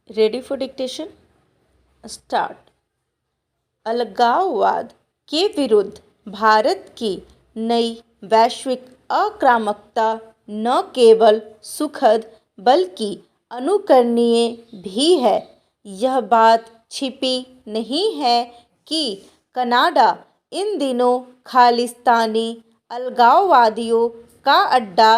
Ready for dictation? Start. अलगाववाद के विरुद्ध भारत की नई वैश्विक आक्रामकता न केवल सुखद बल्कि अनुकरणीय भी है। यह बात छिपी नहीं है कि कनाडा इन दिनों खालिस्तानी अलगाववादियों का अड्डा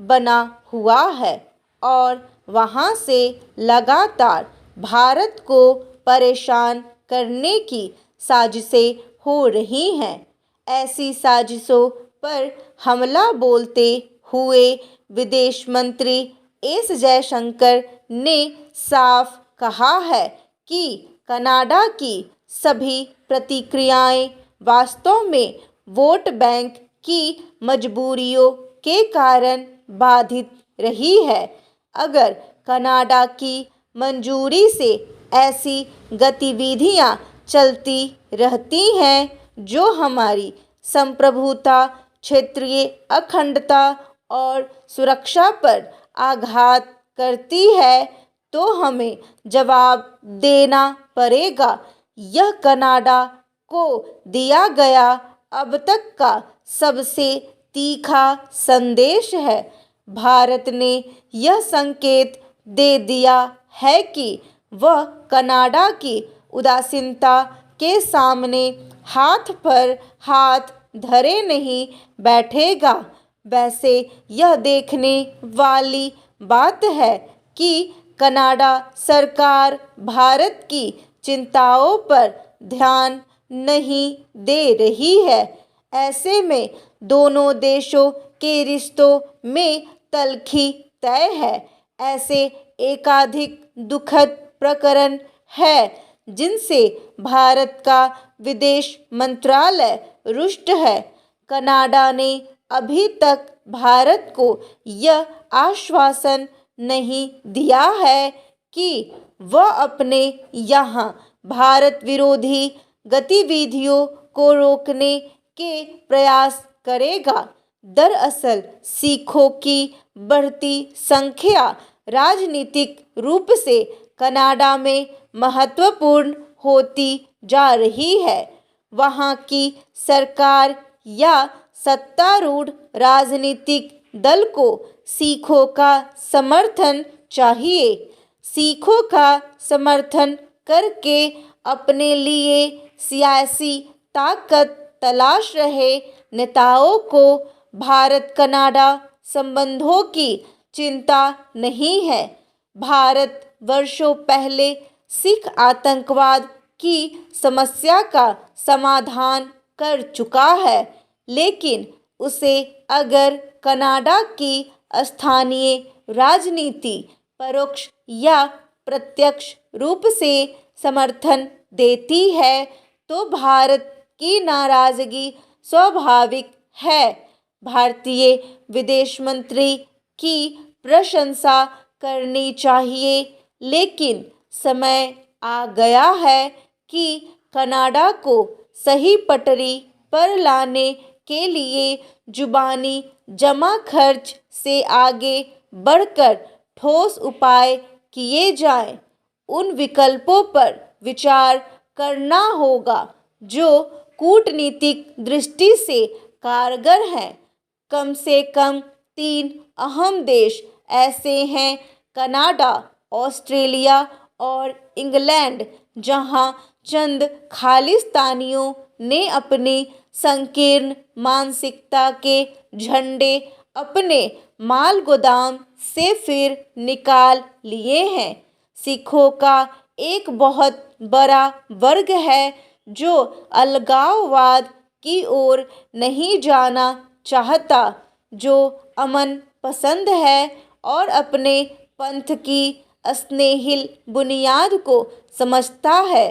बना हुआ है और वहाँ से लगातार भारत को परेशान करने की साजिशें हो रही हैं। ऐसी साजिशों पर हमला बोलते हुए विदेश मंत्री एस जयशंकर ने साफ कहा है कि कनाडा की सभी प्रतिक्रियाएं वास्तव में वोट बैंक की मजबूरियों के कारण बाधित रही है। अगर कनाडा की मंजूरी से ऐसी गतिविधियां चलती रहती हैं जो हमारी संप्रभुता, क्षेत्रीय अखंडता और सुरक्षा पर आघात करती है, तो हमें जवाब देना पड़ेगा। यह कनाडा को दिया गया अब तक का सबसे तीखा संदेश है। भारत ने यह संकेत दे दिया है कि वह कनाडा की उदासीनता के सामने हाथ पर हाथ धरे नहीं बैठेगा। वैसे यह देखने वाली बात है कि कनाडा सरकार भारत की चिंताओं पर ध्यान नहीं दे रही है। ऐसे में दोनों देशों के रिश्तों में तल्खी तय है। ऐसे एकाधिक दुखद प्रकरण है जिनसे भारत का विदेश मंत्रालय रुष्ट है। कनाडा ने अभी तक भारत को यह आश्वासन नहीं दिया है कि वह अपने यहाँ भारत विरोधी गतिविधियों को रोकने के प्रयास करेगा। दरअसल सिखों की बढ़ती संख्या राजनीतिक रूप से कनाडा में महत्वपूर्ण होती जा रही है। वहाँ की सरकार या सत्तारूढ़ राजनीतिक दल को सिखों का समर्थन चाहिए। सिखों का समर्थन करके अपने लिए सियासी ताकत तलाश रहे नेताओं को भारत कनाडा संबंधों की चिंता नहीं है। भारत वर्षों पहले सिख आतंकवाद की समस्या का समाधान कर चुका है, लेकिन उसे अगर कनाडा की स्थानीय राजनीति परोक्ष या प्रत्यक्ष रूप से समर्थन देती है तो भारत की नाराजगी स्वाभाविक है। भारतीय विदेश मंत्री की प्रशंसा करनी चाहिए, लेकिन समय आ गया है कि कनाडा को सही पटरी पर लाने के लिए जुबानी जमा खर्च से आगे बढ़कर ठोस उपाय किए जाएं। उन विकल्पों पर विचार करना होगा जो कूटनीतिक दृष्टि से कारगर हैं। कम से कम 3 अहम देश ऐसे हैं, कनाडा, ऑस्ट्रेलिया और इंग्लैंड, जहां चंद खालिस्तानियों ने अपनी संकीर्ण मानसिकता के झंडे अपने माल गोदाम से फिर निकाल लिए हैं। सिखों का एक बहुत बड़ा वर्ग है जो अलगाववाद की ओर नहीं जाना चाहता, जो अमन पसंद है और अपने पंथ की स्नेहिल बुनियाद को समझता है।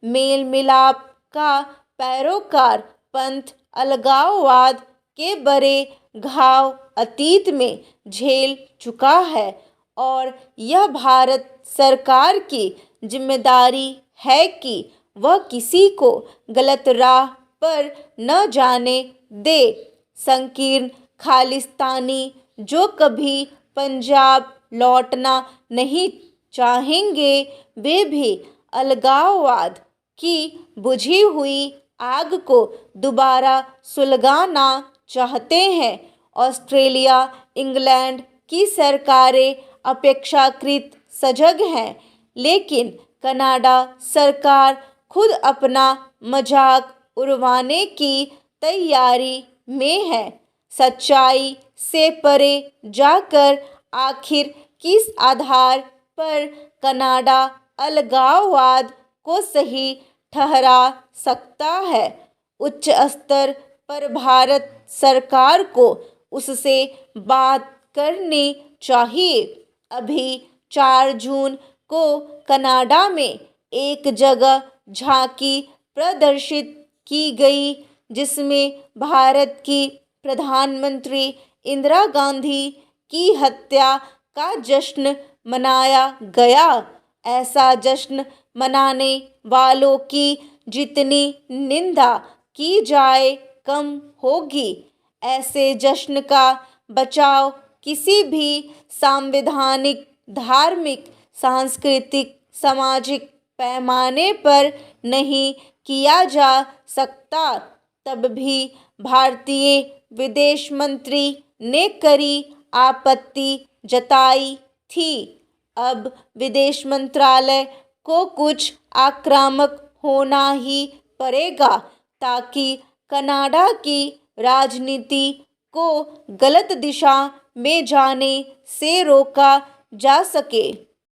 मेल मिलाप का पैरोकार पंथ अलगाववाद के बड़े घाव अतीत में झेल चुका है और यह भारत सरकार की जिम्मेदारी है कि वह किसी को गलत राह पर न जाने दे। संकीर्ण खालिस्तानी जो कभी पंजाब लौटना नहीं चाहेंगे, वे भी अलगाववाद की बुझी हुई आग को दोबारा सुलगाना चाहते हैं। ऑस्ट्रेलिया, इंग्लैंड की सरकारें अपेक्षाकृत सजग हैं, लेकिन कनाडा सरकार खुद अपना मजाक उड़वाने की तैयारी में है। सच्चाई से परे जाकर आखिर किस आधार पर कनाडा अलगाववाद को सही ठहरा सकता है? उच्च स्तर पर भारत सरकार को उससे बात करनी चाहिए। अभी 4 जून को कनाडा में एक जगह झांकी प्रदर्शित की गई, जिसमें भारत की प्रधानमंत्री इंदिरा गांधी की हत्या का जश्न मनाया गया। ऐसा जश्न मनाने वालों की जितनी निंदा की जाए कम होगी। ऐसे जश्न का बचाव किसी भी सांविधानिक, धार्मिक, सांस्कृतिक, सामाजिक पैमाने पर नहीं किया जा सकता। तब भी भारतीय विदेश मंत्री ने कड़ी आपत्ति जताई थी। अब विदेश मंत्रालय को कुछ आक्रामक होना ही पड़ेगा ताकि कनाडा की राजनीति को गलत दिशा में जाने से रोका जा सके।